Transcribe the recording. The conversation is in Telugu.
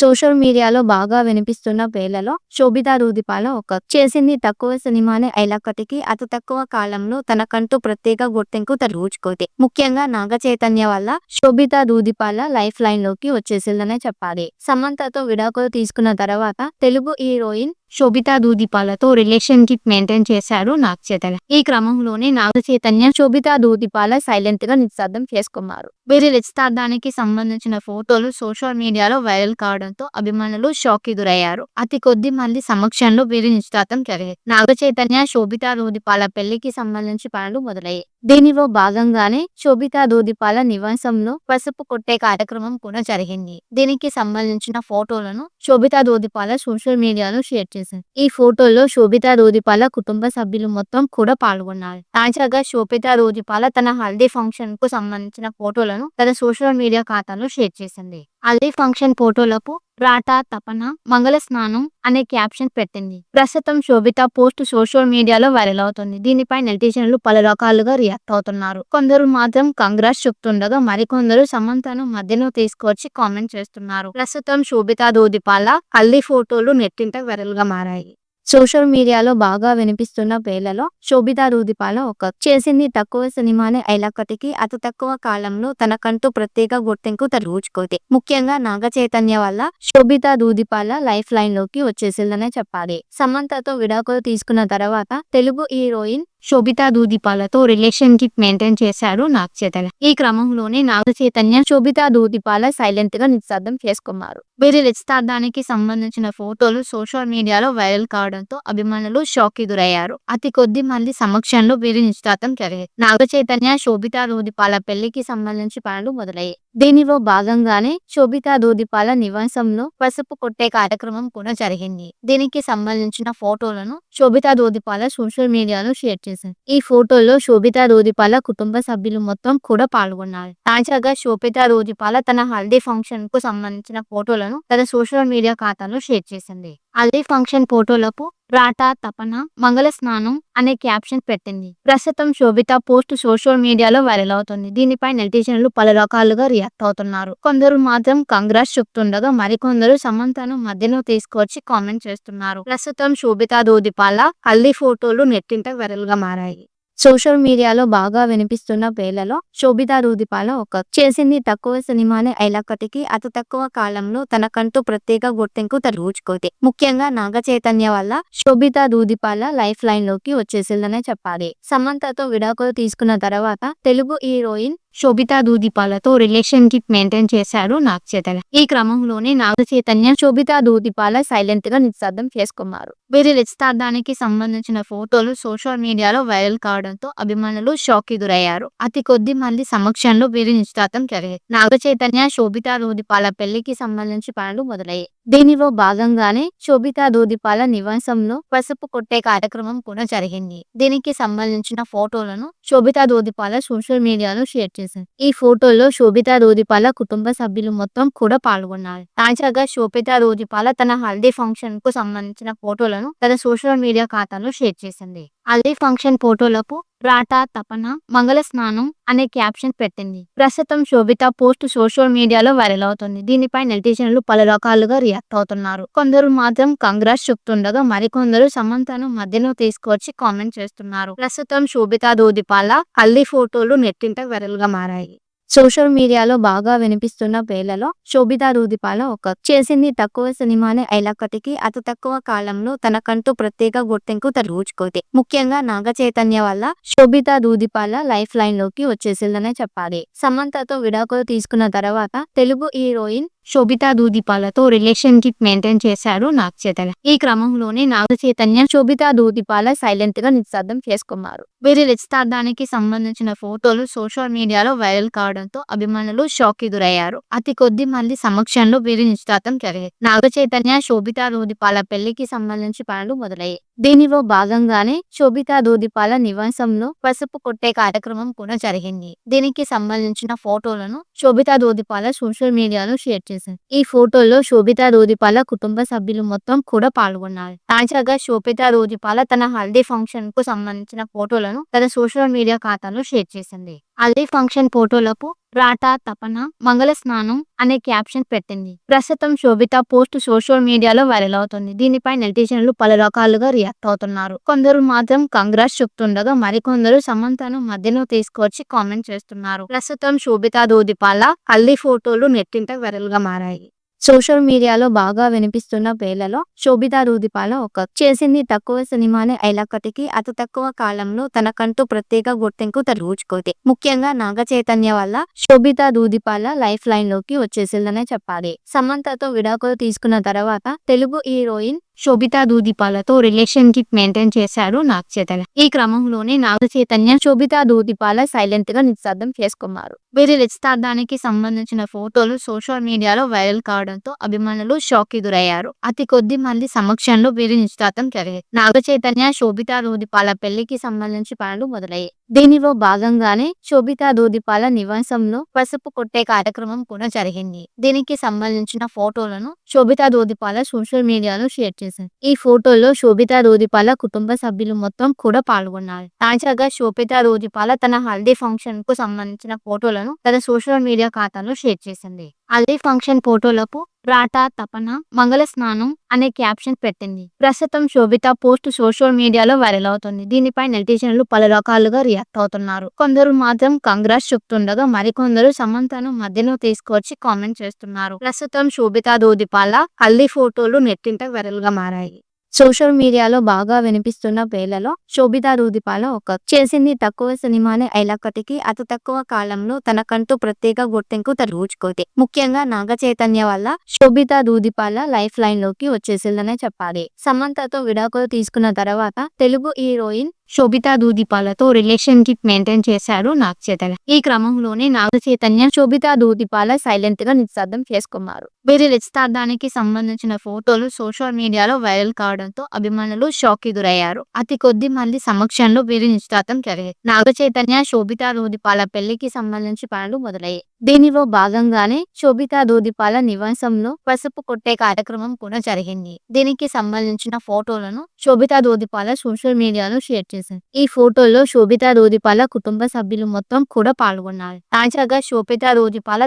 సోషల్ మీడియాలో బాగా వినిపిస్తున్న పేర్లలో శోభితా దూదిపాల ఒక చేసింది తక్కువ సినిమానే అయినప్పటికీ అతి తక్కువ కాలంలో తనకంటూ ప్రత్యేక గుర్తింపు తెచ్చుకుంది. ముఖ్యంగా నాగ చైతన్య వల్ల శోభితా దూదిపాల లైఫ్ లైన్ లోకి వచ్చేసిందనే చెప్పాలి. సమంతతో విడాకులు తీసుకున్న తర్వాత తెలుగు హీరోయిన్ శోభితా దూదిపాలతో రిలేషన్షిప్ మెయింటైన్ చేశారు నాగ చైతన్య. ఈ క్రమంలోనే నాగ చైతన్య శోభితా దూదిపాల సైలెంట్ గా నిశ్శబ్దం చేసుకున్నారు. వీరి నిశ్చితార్థానికి సంబంధించిన ఫోటోలు సోషల్ మీడియాలో వైరల్ కావడంతో అభిమానులు షాక్ కి గురయ్యారు. అతి కొద్ది మంది సమక్షంలో వీరి నిశ్చితార్థం జరిగింది. నాగ చైతన్య శోభితా దూదిపాల పెళ్లికి సంబంధించి పనులు మొదలయ్యాయి. దీనిలో భాగంగానే శోభితా దూదిపాల నివాసంలో పసుపు కొట్టే కార్యక్రమం కూడా జరిగింది. దీనికి సంబంధించిన ఫోటోలను శోభితా దూదిపాల సోషల్ మీడియాలో షేర్ చేశారు. ఈ ఫోటోల్లో శోభితా దూదిపాల కుటుంబ సభ్యులు మొత్తం కూడా పాల్గొన్నారు. తాజాగా శోభితా దూదిపాల తన హల్దీ ఫంక్షన్ కు సంబంధించిన ఫోటోలను తన సోషల్ మీడియా ఖాతాలో షేర్ చేసింది. హల్దీ ఫంక్షన్ ఫోటోలకు రాటా తపన మంగళ స్నానం అనే క్యాప్షన్ పెట్టింది. ప్రస్తుతం శోభిత పోస్ట్ సోషల్ మీడియాలో వైరల్ అవుతుంది. దీనిపై నెటిజన్లు పలు రకాలుగా రియాక్ట్ అవుతున్నారు. కొందరు మాత్రం కంగ్రాట్స్ చెప్తుండగా మరికొందరు సమంతను మధ్యలో తీసుకొచ్చి కామెంట్ చేస్తున్నారు. ప్రస్తుతం శోభితా దూదిపాల హల్దీ ఫోటోలు నెట్టింట వైరల్ గా మారాయి. సోషల్ మీడియాలో బాగా వినిపిస్తున్న పేర్లలో శోభితా దూదిపాల ఒక చేసింది తక్కువ సినిమానే అయినప్పటికీ అతి తక్కువ కాలంలో తనకంటూ ప్రత్యేక గుర్తింపు తెచ్చుకుంది. ముఖ్యంగా నాగ చైతన్య వల్ల శోభితా దూదిపాల లైఫ్ లైన్ లోకి వచ్చేసిందనే చెప్పాలి. సమంతతో విడాకులు తీసుకున్న తర్వాత తెలుగు హీరోయిన్ శోభితా దూదిపాలతో రిలేషన్షిప్ మెయింటైన్ చేశారు నాగ చైతన్య. ఈ క్రమంలోనే నాగ చైతన్య శోభితా దూదిపాల సైలెంట్ గా నిశ్శబ్దం చేసుకున్నారు. వీరి నిశ్చితార్థానికి సంబంధించిన ఫోటోలు సోషల్ మీడియాలో వైరల్ కావడంతో అభిమానులు షాక్ కి గురయ్యారు. అతి కొద్ది మంది సమక్షంలో వీరి నిశ్చితార్థం జరిగింది. నాగ చైతన్య శోభితా దూదిపాల పెళ్లికి సంబంధించి పనులు మొదలయ్యాయి. దీనిలో భాగంగానే శోభితా దూదిపాల నివాసంలో పసుపు కొట్టే కార్యక్రమం కూడా జరిగింది. దీనికి సంబంధించిన ఫోటోలను శోభితా దూదిపాల సోషల్ మీడియాలో షేర్ చేశారు. ఈ ఫోటోల్లో శోభితా దూదిపాల కుటుంబ సభ్యులు మొత్తం కూడా పాల్గొన్నారు. తాజాగా శోభితా దూదిపాల తన హల్దీ ఫంక్షన్ కు సంబంధించిన ఫోటోలను తన సోషల్ మీడియా ఖాతాలో షేర్ చేసింది. హల్దీ ఫంక్షన్ ఫోటోలకు రాటా తపన మంగళ స్నానం అనే క్యాప్షన్ పెట్టింది. ప్రస్తుతం శోభిత పోస్ట్ సోషల్ మీడియాలో వైరల్ అవుతుంది. దీనిపై నెటిజన్లు పలు రకాలుగా రియాక్ట్ అవుతున్నారు. కొందరు మాత్రం కంగ్రాట్స్ చెప్తుండగా మరికొందరు సమంతను మధ్యలో తీసుకొచ్చి కామెంట్ చేస్తున్నారు. ప్రస్తుతం శోభితా దూదిపాల హల్దీ ఫోటోలు నెట్టింట వైరల్ గా మారాయి. సోషల్ మీడియాలో బాగా వినిపిస్తున్న పేర్లలో శోభితా దూదిపాల ఒక చేసింది తక్కువ సినిమానే అయినప్పటికీ అతి తక్కువ కాలంలో తనకంటూ ప్రత్యేక గుర్తింపు తెచ్చుకుంది. ముఖ్యంగా నాగ చైతన్య వల్ల శోభితా దూదిపాల లైఫ్ లైన్ లోకి వచ్చేసిందనే చెప్పాలి. సమంతతో విడాకులు తీసుకున్న తర్వాత తెలుగు హీరోయిన్ శోభితా దూదిపాలతో రిలేషన్షిప్ మెయింటైన్ చేశారు నాగ చైతన్య. ఈ క్రమంలోనే నాగ చైతన్య శోభితా దూదిపాల సైలెంట్ గా నిశ్శబ్దం చేసుకున్నారు. వీరి నిశ్చితార్థానికి సంబంధించిన ఫోటోలు సోషల్ మీడియాలో వైరల్ కావడంతో అభిమానులు షాక్ కి గురయ్యారు. అతి కొద్ది మంది సమక్షంలో వీరి నిశ్చితార్థం జరిగింది. నాగ చైతన్య శోభితా దూదిపాల పెళ్లికి సంబంధించి పనులు మొదలయ్యాయి. దీనిలో భాగంగానే శోభితా దూదిపాల నివాసంలో పసుపు కొట్టే కార్యక్రమం కూడా జరిగింది. దీనికి సంబంధించిన ఫోటోలను శోభితా దూదిపాల సోషల్ మీడియాలో షేర్ చేశారు. ఈ ఫోటోల్లో శోభితా దూదిపాల కుటుంబ సభ్యులు మొత్తం కూడా పాల్గొన్నారు. తాజాగా శోభితా దూదిపాల తన హల్దీ ఫంక్షన్ కు సంబంధించిన ఫోటోలను తన సోషల్ మీడియా ఖాతాలో షేర్ చేసింది. హల్దీ ఫంక్షన్ ఫోటోలకు రాటా తపన మంగళ స్నానం అనే క్యాప్షన్ పెట్టింది. ప్రస్తుతం శోభిత పోస్ట్ సోషల్ మీడియాలో వైరల్ అవుతుంది. దీనిపై నెటిజన్లు పలు రకాలుగా రియాక్ట్ అవుతున్నారు. కొందరు మాత్రం కంగ్రాట్స్ చెప్తుండగా మరికొందరు సమంతను మధ్యలో తీసుకొచ్చి కామెంట్ చేస్తున్నారు. ప్రస్తుతం శోభితా దూదిపాల హల్దీ ఫోటోలు నెట్టింట వైరల్ గా మారాయి. సోషల్ మీడియాలో బాగా వినిపిస్తున్న పేర్లలో శోభితా దూదిపాల ఒక చేసింది తక్కువ సినిమానే అయినప్పటికీ అతి తక్కువ కాలంలో తనకంటూ ప్రత్యేక గుర్తింపు తెచ్చుకుంది. ముఖ్యంగా నాగ చైతన్య వల్ల శోభితా దూదిపాల లైఫ్ లైన్ లోకి వచ్చేసిందనే చెప్పాలి. సమంతతో విడాకులు తీసుకున్న తర్వాత తెలుగు హీరోయిన్ శోభితా దూదిపాలతో రిలేషన్షిప్ మెయింటైన్ చేశారు నాగ చైతన్య. ఈ క్రమంలోనే నాగ చైతన్య శోభితా దూదిపాల సైలెంట్ గా నిశ్శబ్దం చేసుకున్నారు. వీరి నిశ్చితార్థానికి సంబంధించిన ఫోటోలు సోషల్ మీడియాలో వైరల్ కావడంతో అభిమానులు షాక్ కి గురయ్యారు. అతి కొద్ది మంది సమక్షంలో వీరి నిశ్చితార్థం జరిగింది. నాగ చైతన్య శోభితా దూదిపాల పెళ్లికి సంబంధించి పనులు మొదలయ్యాయి. దీనిలో భాగంగానే శోభితా దూదిపాల నివాసంలో పసుపు కొట్టే కార్యక్రమం కూడా జరిగింది. దీనికి సంబంధించిన ఫోటోలను శోభితా దూదిపాల సోషల్ మీడియాలో షేర్ చేశారు. ఈ ఫోటోల్లో శోభితా దూదిపాల కుటుంబ సభ్యులు మొత్తం కూడా పాల్గొన్నారు. తాజాగా శోభితా దూదిపాల తన హల్దీ ఫంక్షన్ కు సంబంధించిన ఫోటోలను తన సోషల్ మీడియా ఖాతాలో షేర్ చేసింది. హల్దీ ఫంక్షన్ ఫోటోలకు రాటా తపన మంగళ స్నానం అనే క్యాప్షన్ పెట్టింది. ప్రస్తుతం శోభిత పోస్ట్ సోషల్ మీడియాలో వైరల్ అవుతుంది. దీనిపై నెటిజన్లు పలు రకాలుగా రియాక్ట్ అవుతున్నారు. కొందరు మాత్రం కంగ్రాట్స్ చెప్తుండగా మరికొందరు సమంతను మధ్యలో తీసుకొచ్చి కామెంట్ చేస్తున్నారు. ప్రస్తుతం శోభిత దూదిపాల హల్దీ ఫోటోలు నెట్టింట వైరల్ గా మారాయి. సోషల్ మీడియాలో బాగా వినిపిస్తున్న పేర్లలో శోభితా దూదిపాల ఒక చేసింది తక్కువ సినిమానే అయినప్పటికీ అతి తక్కువ కాలంలో తనకంటూ ప్రత్యేక గుర్తింపు తెచ్చుకుంది. ముఖ్యంగా నాగ చైతన్య వల్ల శోభితా దూదిపాల లైఫ్ లైన్ లోకి వచ్చేసిందనే చెప్పాలి. సమంతతో విడాకులు తీసుకున్న తర్వాత తెలుగు హీరోయిన్ శోభితా దూదిపాలతో రిలేషన్షిప్ మెయింటైన్ చేశారు నాగ చైతన్య. ఈ క్రమంలోనే నాగ చైతన్య శోభితా దూదిపాల సైలెంట్ గా నిశ్శబ్దం చేసుకున్నారు. వీరి నిశ్చితార్థానికి సంబంధించిన ఫోటోలు సోషల్ మీడియాలో వైరల్ కావడంతో అభిమానులు షాక్ కి గురయ్యారు. అతి కొద్ది మంది సమక్షంలో వీరి నిశ్చితార్థం జరిగింది. నాగ చైతన్య శోభితా దూదిపాల పెళ్లికి సంబంధించి పనులు మొదలయ్యాయి. దీనిలో భాగంగానే శోభితా దూదిపాల నివాసంలో పసుపు కొట్టే కార్యక్రమం కూడా జరిగింది. దీనికి సంబంధించిన ఫోటోలను శోభితా దూదిపాల సోషల్ మీడియాలో షేర్ చేసింది. ఈ ఫోటోల్లో శోభితా దూదిపాల కుటుంబ సభ్యులు మొత్తం కూడా పాల్గొన్నారు. తాజాగా శోభితా దూదిపాల తన హల్దీ ఫంక్షన్ కు సంబంధించిన ఫోటోలను తన సోషల్ మీడియా ఖాతాలో షేర్ చేసింది. హల్దీ ఫంక్షన్ ఫోటోలకు రాటా తపన మంగళ స్నానం అనే క్యాప్షన్ పెట్టింది. ప్రస్తుతం శోభిత పోస్ట్ సోషల్ మీడియాలో వైరల్ అవుతుంది. దీనిపై నెటిజన్లు పలు రకాలుగా రియాక్ట్ అవుతున్నారు. కొందరు మాత్రం కంగ్రాట్స్ చెప్తుండగా మరికొందరు సమంతను మధ్యలో తీసుకొచ్చి కామెంట్ చేస్తున్నారు. ప్రస్తుతం శోభితా దూదిపాల హల్దీ ఫోటోలు నెట్టింట వైరల్ గా మారాయి. సోషల్ మీడియాలో బాగా వినిపిస్తున్న పేర్లలో శోభితా దూదిపాల ఒక చేసింది తక్కువ సినిమానే అయినప్పటికీ అతి తక్కువ కాలంలో తనకంటూ ప్రత్యేక గుర్తింపు తెచ్చుకుంది. ముఖ్యంగా నాగ చైతన్య వల్ల శోభితా దూదిపాల లైఫ్ లైన్ లోకి వచ్చేసిందనే చెప్పాలి. సమంతతో విడాకులు తీసుకున్న తర్వాత తెలుగు హీరోయిన్ శోభితా దూదిపాలతో రిలేషన్షిప్ మెయింటైన్ చేశారు నాగ చైతన్య. ఈ క్రమంలోనే నాగ చైతన్య శోభితా దూదిపాల సైలెంట్ గా నిశ్శబ్దం చేసుకున్నారు. వీరి నిశ్చితార్థానికి సంబంధించిన ఫోటోలు సోషల్ మీడియాలో వైరల్ కావడంతో అభిమానులు షాక్ కి గురయ్యారు. అతి కొద్ది మంది సమక్షంలో వీరి నిశ్చితార్థం జరిగింది. నాగ చైతన్య శోభితా దూదిపాల పెళ్లికి సంబంధించి పనులు మొదలయ్యాయి. దీనిలో భాగంగానే శోభితా దూదిపాల నివాసంలో పసుపు కొట్టే కార్యక్రమం కూడా జరిగింది. దీనికి సంబంధించిన ఫోటోలను శోభితా దూదిపాల సోషల్ మీడియాలో షేర్ చేసింది. ఈ ఫోటోల్లో శోభితా దూదిపాల కుటుంబ సభ్యులు మొత్తం కూడా పాల్గొన్నారు. తాజాగా శోభితా దూదిపాల